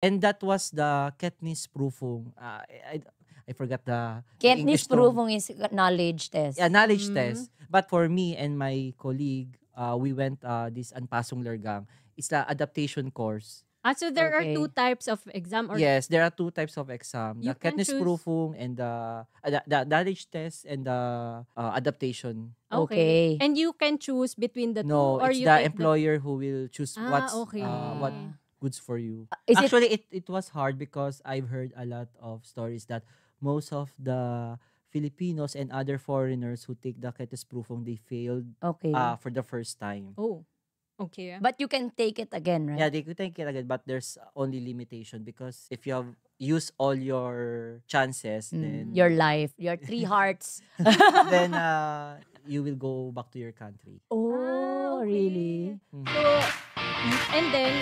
And that was the Kennisprüfung. I forgot the English term. Kenntnisprüfung is knowledge test. Yeah, knowledge test. But for me and my colleague, we went this Anpassungslehrgang. It's the adaptation course. So there are Okay. 2 types of exam, or Yes, there are 2 types of exam. You The can choose- Kennisprüfung and the knowledge test and the adaptation. Okay. And you can choose between the No, two, or it's you the take employer who will choose what's okay. what goods for you. Is it Actually, it was hard because I've heard a lot of stories that most of the Filipinos and other foreigners who take the Kennisprüfung, they failed okay? for the first time. Oh, okay. But you can take it again, right? Yeah, they could take it again, but there's only limitation because if you have used all your chances, then Your life, your 3 hearts. then you will go back to your country. Oh, okay. really? Mhm. So, and then